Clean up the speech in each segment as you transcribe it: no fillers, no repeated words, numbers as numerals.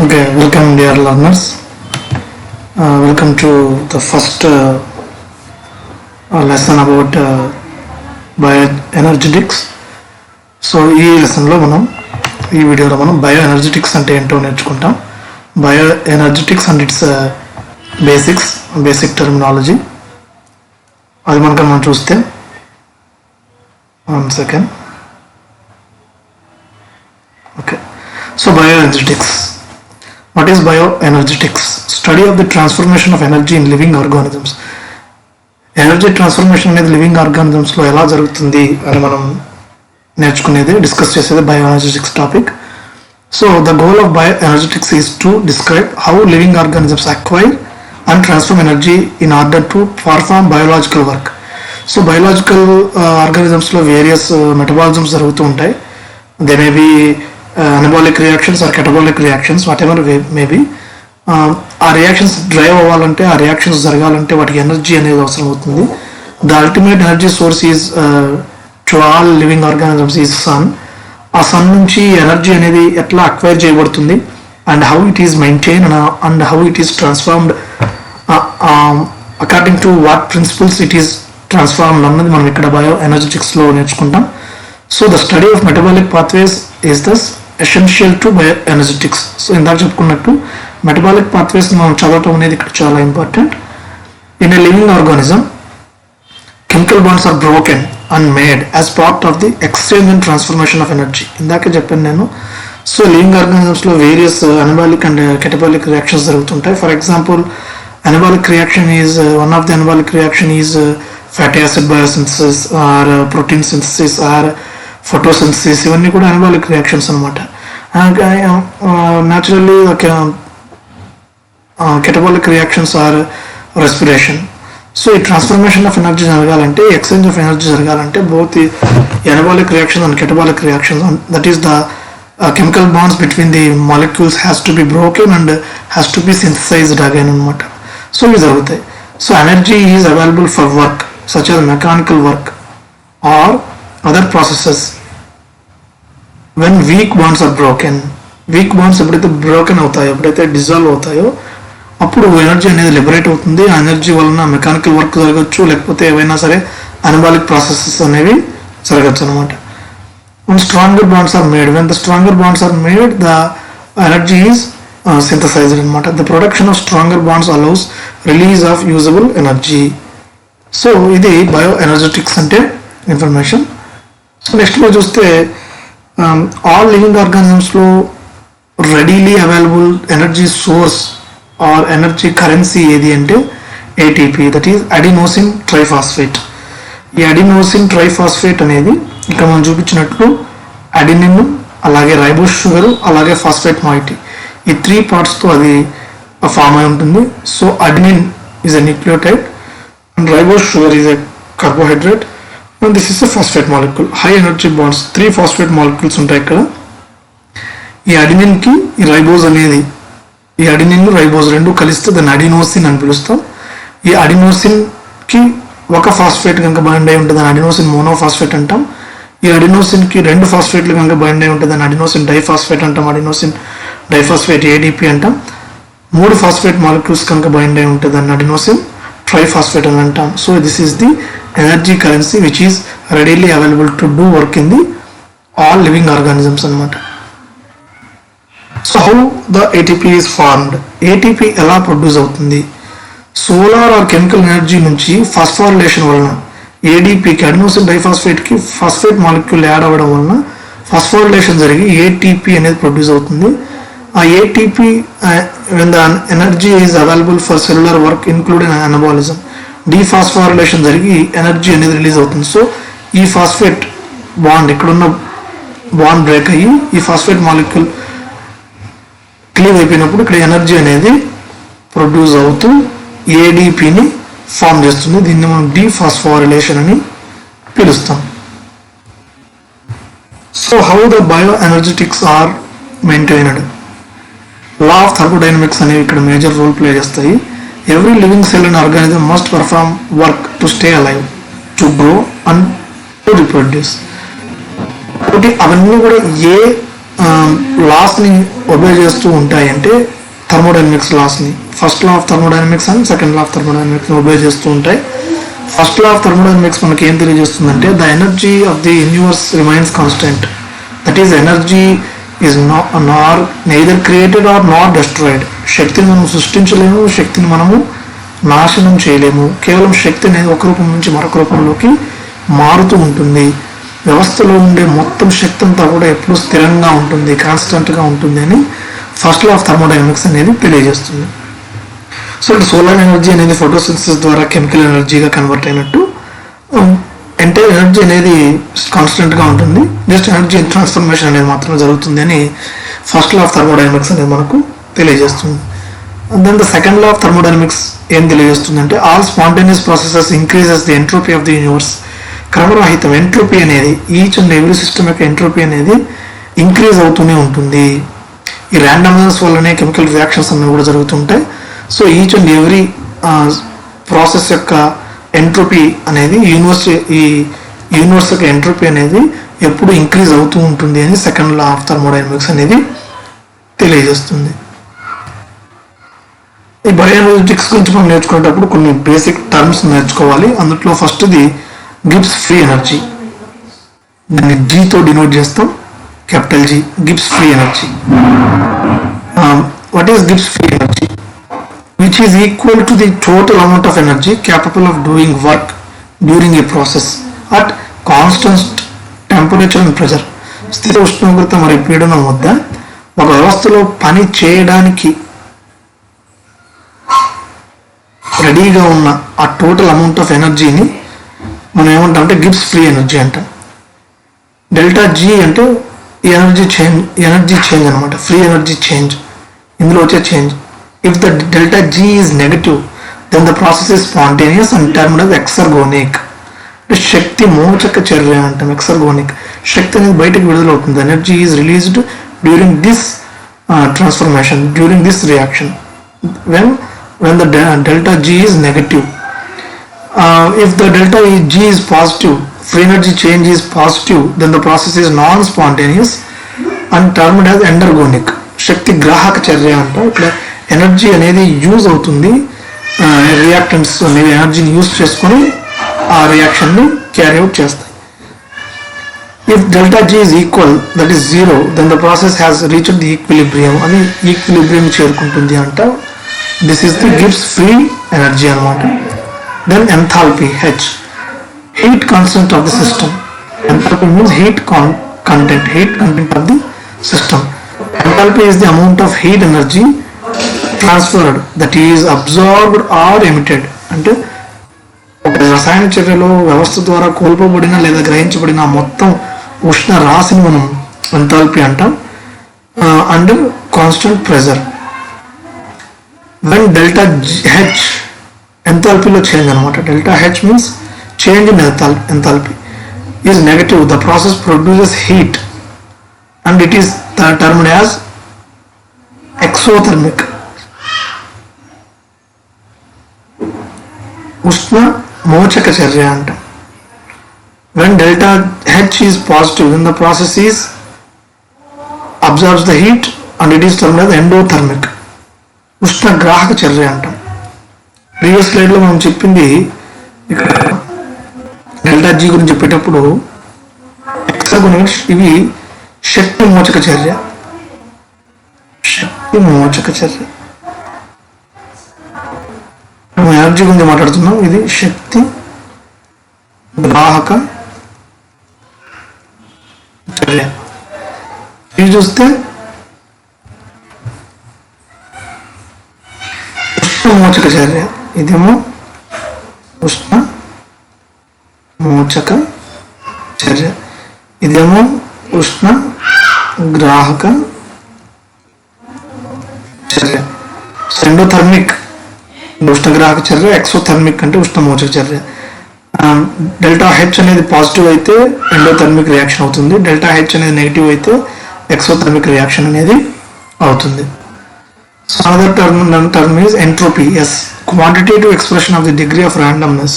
Okay, welcome dear learners. Welcome to the first lesson about bioenergetics. So ఈ లెసన్లో ఈ వీడియోలో మనం బయోఎనర్జెటిక్స్ అంటే ఏంటో నేర్చుకుంటాం. Bioenergetics and it's basic terminology. అది మనం చూస్తే 1 second. Okay, so bioenergetics. What is bioenergetics? Study of the transformation of energy in living organisms. Energy transformation అనేది లివింగ్ ఆర్గానిజమ్స్లో ఎలా జరుగుతుంది అని మనం నేర్చుకునేది, డిస్కస్ చేసేది bioenergetics topic. So the goal of bioenergetics is to describe how living organisms acquire and transform energy in order to perform biological work. So biological ఆర్గానిజమ్స్లో various metabolisms జరుగుతూ ఉంటాయి. They may be anabolic reactions or catabolic reactions, whatever may be. ఆ reactions drive అవ్వాలంటే, ఆ reactions జరగాలంటే వాటికి energy అనేది అవసరం అవుతుంది. The ultimate energy source is to all living organisms is sun. ఆ సన్ నుంచి ఎనర్జీ అనేది ఎట్లా అక్వైర్ చేయబడుతుంది and how it is maintain and how it is transformed according to what principles it is transformed అన్నది మనం ఇక్కడ బయో ఎనర్జెటిక్స్లో నేర్చుకుంటాం. So the study of metabolic pathways is thus essential to bioenergetics. So ఇందాక చెప్పుకున్నట్టు మెటబాలిక్ పాత్వేస్ మనం చదవటం అనేది ఇక్కడ చాలా important. In a living organism chemical bonds are broken and made as part of the exchange and transformation of energy. ఇందాకే చెప్పాను నేను. సో లివింగ్ ఆర్గానిజమ్స్లో various anabolic and catabolic reactions జరుగుతుంటాయి. For example anabolic reaction is one of the anabolic reaction is fatty acid biosynthesis or protein synthesis or photosynthesis. ఇవన్నీ కూడా anabolic reactions అనమాట. Naturally catabolic reactions are respiration. So ఈ transformation of energy జరగాలంటే, exchange of energy జరగాలంటే both ఈ anabolic reactions and catabolic reactions, that is the chemical bonds between the molecules has to be broken and has to be synthesised again అనమాట. So ఇవి జరుగుతాయి. So energy is available for work such as mechanical work or other processes when weak bonds are broken. Weak bonds ఎప్పుడైతే broken అవుతాయో, ఎప్పుడైతే dissolve అవుతాయో అప్పుడు energy అనేది liberate అవుతుంది. ఆ ఎనర్జీ వలన మెకానికల్ వర్క్ జరగచ్చు, లేకపోతే ఏవైనా సరే అనబాలిక్ ప్రాసెసెస్ అనేవి జరగచ్చు అనమాట. when stronger bonds are made, when the stronger bonds are made, the energy is synthesized అనమాట. the production of stronger bonds allows release of usable energy. So ఇది బయో ఎనర్జెటిక్స్ అంటే ఇన్ఫర్మేషన్. సో నెక్స్ట్లో చూస్తే all living ఆర్గానిజమ్స్లో readily available energy source or energy currency ఏది అంటే ATP, that is adenosine triphosphate. ఈ adenosine triphosphate అనేది ఇక్కడ మనం చూపించినట్లు అడినిన్, అలాగే రైబోస్ షుగర్, అలాగే ఫాస్ఫేట్ మాయిటీ, ఈ 3 పార్ట్స్తో అది ఫామ్ అయి ఉంటుంది. So adenine is a nucleotide and ribose sugar is a carbohydrate and this is a phosphate molecule. High energy bonds, 3 phosphate molecules ఉంటాయి ఇక్కడ. ఈ అడినిన్ కి ఈ రైబోజ్ అనేది, ఈ అడినిన్ రైబోజ్ రెండు కలిస్తే దాన్ని అడినోసిన్ అని పిలుస్తాం. ఈ అడినోసిన్ కి ఒక ఫాస్ఫేట్ కనుక బైండ్ అయి ఉంటుంది, దాన్ని అడినోసిన్ మోనోఫాస్ఫేట్ అంటాం. ఈ అడినోసిన్ కి 2 ఫాస్ఫేట్లు కనుక బైండ్ అయి ఉంటుంది, దాన్ని అడినోసిన్ డైఫాస్ఫేట్ అంటాం. అడినోసిన్ డైఫాస్ఫేట్ ఏడిపి అంటాం. 3 ఫాస్ఫేట్ మాలిక్యూల్స్ కనుక బైండ్ అయి ఉంటుంది, దాన్ని అడినోసిన్ ట్రైఫాస్ఫేట్ అని అంటాం. So this is the energy currency which is readily available to do work in the all living organisms అనమాట. So how the ATP is formed, ATP ఎలా produce అవుతుంది? Solar or chemical energy నుంచి phosphorylation వలన ఏడీపీకి, adenosine డైఫాస్ఫేట్కి phosphate molecule add అవ్వడం వలన phosphorylation జరిగి ఏటీపీ అనేది ప్రొడ్యూస్ అవుతుంది. ఆ ATP when the energy is available for cellular work including anabolism, డీఫాస్ఫోరిలేషన్ జరిగి ఎనర్జీ అనేది రిలీజ్ అవుతుంది. సో ఈ ఫాస్ఫేట్ బాండ్, ఇక్కడున్న బాండ్ బ్రేక్ అయ్యి ఈ ఫాస్ఫేట్ మాలిక్యూల్ క్లీవ్ అయిపోయినప్పుడు ఇక్కడ ఎనర్జీ అనేది ప్రొడ్యూస్ అవుతూ ఏడీపీని ఫామ్ చేస్తుంది. దీన్ని మనం డీఫాస్ఫోరిలేషన్ అని పిలుస్తాం. So how the bioenergetics are maintained. Law of thermodynamics అనేవి ఇక్కడ మేజర్ రోల్ ప్లే చేస్తాయి. Every living cell and organism must perform work to stay alive, to grow and to reproduce. కాబట్టి అవన్నీ కూడా ఏ లాస్ని ఒబే చేస్తూ ఉంటాయి అంటే థర్మోడైనమిక్స్ లాస్ని, first law of thermodynamics and second law of థర్మోడైనమిక్స్ని ఒబే చేస్తూ ఉంటాయి. ఫస్ట్ లా ఆఫ్ థర్మోడైనమిక్స్ మనకి ఏం తెలియజేస్తుందంటే the energy of the universe remains constant, that is energy is neither created or not destroyed. శక్తిని మనం సృష్టించలేము, శక్తిని మనము నాశనం చేయలేము. కేవలం శక్తి అనేది ఒక రూపం నుంచి మరొక రూపంలోకి మారుతూ ఉంటుంది. వ్యవస్థలో ఉండే మొత్తం శక్తి అంతా కూడా ఎప్పుడు స్థిరంగా ఉంటుంది, కాన్స్టెంట్గా ఉంటుంది అని ఫస్ట్ లా ఆఫ్ థర్మోడైనమిక్స్ అనేది తెలియజేస్తుంది. సో ఇక్కడ సోలార్ ఎనర్జీ అనేది ఫోటోసింథసిస్ ద్వారా కెమికల్ ఎనర్జీగా కన్వర్ట్ అయినట్టు ఎంటైర్ ఎనర్జీ అనేది కాన్స్టెంట్గా ఉంటుంది, జస్ట్ ఎనర్జీ ట్రాన్స్ఫర్మేషన్ అనేది మాత్రమే జరుగుతుంది అని ఫస్ట్ లా ఆఫ్ థర్మోడైనమిక్స్ అనేది మనకు తెలియజేస్తుంది. Then the second law of thermodynamics ఏం తెలియజేస్తుందంటే all spontaneous processes increases the entropy of the universe. క్రమరహితం ఎంట్రోపీ అనేది ఈచ్ అండ్ ఎవ్రీ సిస్టమ్ యొక్క ఎంట్రోపీ అనేది ఇంక్రీజ్ అవుతూనే ఉంటుంది. ఈ ర్యాండమ్నెస్ వల్లనే కెమికల్ రియాక్షన్స్ అనేవి కూడా జరుగుతుంటాయి. So each and every process యొక్క ఎంట్రోపీ అనేది ఈ యూనివర్స్ యొక్క ఎంట్రోపీ అనేది ఎప్పుడు ఇంక్రీజ్ అవుతూ ఉంటుంది అని సెకండ్ లా ఆఫ్ థర్మోడైనమిక్స్ అనేది తెలియజేస్తుంది. ఈ బయోఎనర్జెటిక్స్ గురించి మనం నేర్చుకునేటప్పుడు కొన్ని బేసిక్ టర్మ్స్ నేర్చుకోవాలి. అందులో ఫస్ట్ది గిబ్స్ ఫ్రీ ఎనర్జీ, దాన్ని జీతో డినోట్ చేస్తాం, capital G, Gibbs free energy. What is Gibbs free energy? Which is equal to the total amount of energy capable of doing work during a process at constant temperature and pressure. స్థిర ఉష్ణోగ్రత మరియు పీడనం వద్ద ఒక వ్యవస్థలో పని చేయడానికి రెడీగా ఉన్న ఆ టోటల్ అమౌంట్ ఆఫ్ ఎనర్జీని మనం ఏమంటాం అంటే గిబ్స్ ఫ్రీ ఎనర్జీ అంటాం. డెల్టా జీ అంటే ఎనర్జీ చేంజ్ అనమాట, ఫ్రీ ఎనర్జీ చేంజ్, ఇందులో వచ్చే change. If the delta G is negative, then the process is spontaneous and termed as exergonic. శక్తి మోచక చర్య అంటాం, ఎక్సర్గోనిక్. శక్తి అనేది బయటకు విడుదలవుతుంది. Energy is released during this transformation, during this reaction when the delta G is negative. If the delta G is positive, free energy change is positive, then the process is non-spontaneous and termed as endergonic. శక్తి గ్రాహక చర్య అంటాం. ఇక్కడ energy అనేది use అవుతుంది, reactants అనేవి ఎనర్జీని use చేసుకొని ఆ రియాక్షన్ని క్యారీ అవుట్ చేస్తాయి. If delta G is equal, that is zero, then the process has reached the equilibrium అని ఈక్విలిబ్రియం చేరుకుంటుంది అంట. This is the Gibbs free energy అనమాట. Then enthalpy, H, heat constant of the system. Enthalpy means heat content of the system. Enthalpy is the amount of heat energy transferred, that is absorbed or emitted. అంటే ఒక రసాయన చర్యలో వ్యవస్థ ద్వారా కోల్పోబడిన లేదా గ్రహించబడిన మొత్తం ఉష్ణ రాశిని మనం ఎంథాల్పీ అంటాం. Under constant pressure. When delta H ఎంథాల్పీలో చేంజ్ అనమాట. Delta H means change in enthalpy is negative, the process produces heat and it is termed as exothermic. ఉష్ణ మోచక చర్య అంట. when delta H is positive, then the process is absorbs the heat and it is termed as endothermic. ఉష్ణ గ్రాహక చర్య అంటాం. Previous స్లైడ్లో మనం చెప్పింది ఇక్కడ డెల్టా జీ గురించి చెప్పేటప్పుడు ఎక్సర్గోనిక్స్ ఇవి శక్తి మోచక చర్య. మనం ఎనర్జీ గురించి మాట్లాడుతున్నాం, ఇది శక్తి గ్రాహక చర్య. ఇది చూస్తే ఉష్ణ మోచక చర్య, ఇదేమో ఉష్ణ మోచక చర్య, ఇదేమో ఉష్ణ గ్రాహక చర్య. ఎండోథర్మిక్ ఉష్ణగ్రాహక చర్య, ఎక్సోథర్మిక్ అంటే ఉష్ణమోచక చర్య. డెల్టా హెచ్ అనేది పాజిటివ్ అయితే ఎండోథర్మిక్ రియాక్షన్ అవుతుంది, డెల్టా హెచ్ అనేది నెగిటివ్ అయితే ఎక్సోథర్మిక్ రియాక్షన్ అనేది అవుతుంది. Another term is entropy, S, quantitative expression of the degree of randomness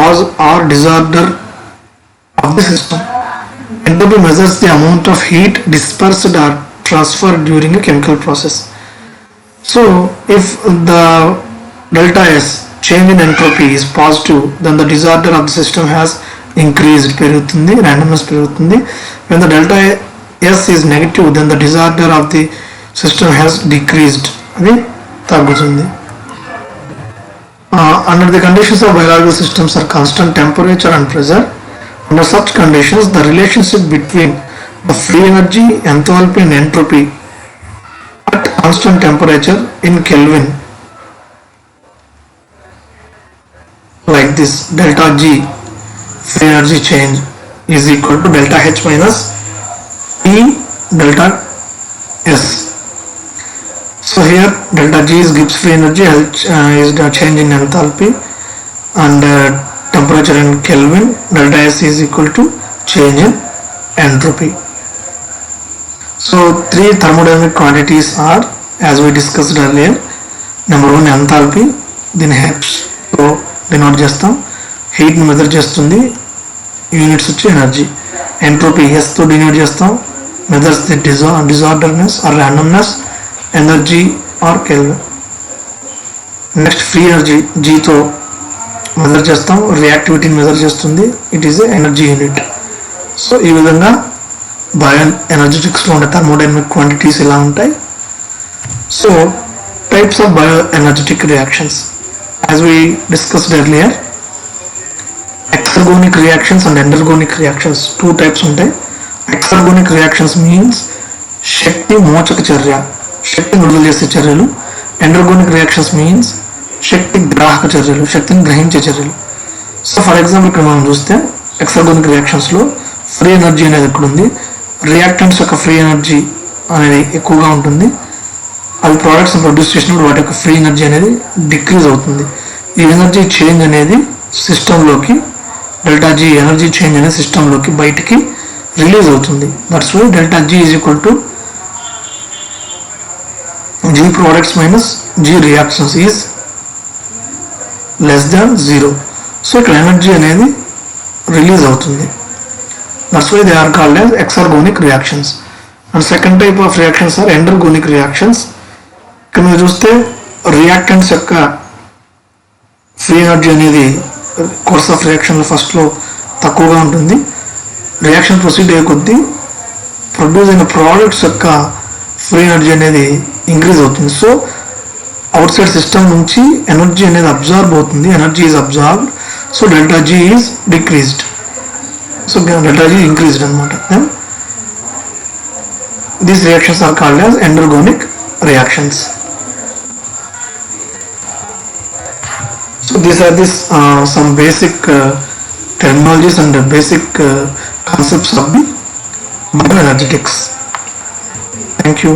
or disorder of the system. Entropy measures the amount of heat dispersed or transferred during a chemical process. So if the delta S change in entropy is positive, then the disorder of the system has increased, పెరుగుతుంది, randomness పెరుగుతుంది. When the delta S is negative, then the disorder of the system has decreased, అది తగ్గుతుంది. Under the conditions of biological systems are constant temperature and pressure. Under such conditions, the relationship between the free energy, enthalpy and entropy at constant temperature in Kelvin, like this, delta G free energy change is equal to delta H minus E delta S. So here delta G is Gibbs free energy, H is the change in enthalpy, and temperature in Kelvin, delta S is equal to change in entropy. So three thermodynamic quantities are, as we discussed earlier. Number one, enthalpy, then H తో denote చేస్తాం, heat ని measure చేస్తుంది, units వచ్చి energy. Entropy S తో denote చేస్తాం, measures the disorderness or randomness, energy or kelvin. Next free energy G తో measure చేస్తాం, రియాక్టివిటీని మెజర్ చేస్తుంది, it is energy unit. So ఈ విధంగా బయో ఎనర్జెటిక్స్లో ఉండే థర్మోడైనమిక్ క్వాంటిటీస్ ఎలా ఉంటాయి. So types of bioenergetic reactions, as we discussed earlier, exergonic reactions and endergonic reactions, two types ఉంటాయి. exergonic reactions మీన్స్ శక్తి మోచక చర్య, శక్తిని విడుదల చేసే చర్యలు. ఎండర్గోనిక్ రియాక్షన్స్ మీన్స్ శక్తి గ్రాహక చర్యలు, శక్తిని గ్రహించే చర్యలు. సో ఫర్ ఎగ్జాంపుల్ ఇక్కడ మనం చూస్తే ఎక్సర్గోనిక్ రియాక్షన్స్లో ఫ్రీ ఎనర్జీ అనేది ఎక్కడ ఉంది, రియాక్టెంట్స్ యొక్క ఫ్రీ ఎనర్జీ అనేది ఎక్కువగా ఉంటుంది. అవి ప్రోడక్ట్స్ ప్రొడ్యూస్ చేసినప్పుడు వాటి యొక్క ఫ్రీ ఎనర్జీ అనేది డిక్రీజ్ అవుతుంది. ఈ ఎనర్జీ చేంజ్ అనేది సిస్టంలోకి, డెల్టా జీ ఎనర్జీ చేంజ్ అనేది సిస్టంలోకి బయటికి రిలీజ్ అవుతుంది. That's why delta G is equal to G products minus G reactions is less than 0. So ఇక్కడ ఎనర్జీ అనేది రిలీజ్ అవుతుంది. That's why they are called as exergonic reactions. And second type of reactions are endergonic reactions. ఇక్కడ మీరు చూస్తే reactants యొక్క free energy అనేది course of రియాక్షన్లో ఫస్ట్లో తక్కువగా ఉంటుంది. రియాక్షన్ ప్రొసీడ్ అయ్యే కొద్దీ ప్రొడ్యూస్ అయిన ప్రోడక్ట్స్ యొక్క ఫ్రీ ఎనర్జీ అనేది ఇంక్రీజ్ అవుతుంది. సో అవుట్ సైడ్ సిస్టమ్ నుంచి ఎనర్జీ అనేది అబ్జార్బ్ అవుతుంది, energy is absorbed, so delta G is decreased, so delta G increased అనమాట. Then these reactions are called as endergonic reactions. So these are some basic terminologies and basic concepts of the bioenergetics. Thank you.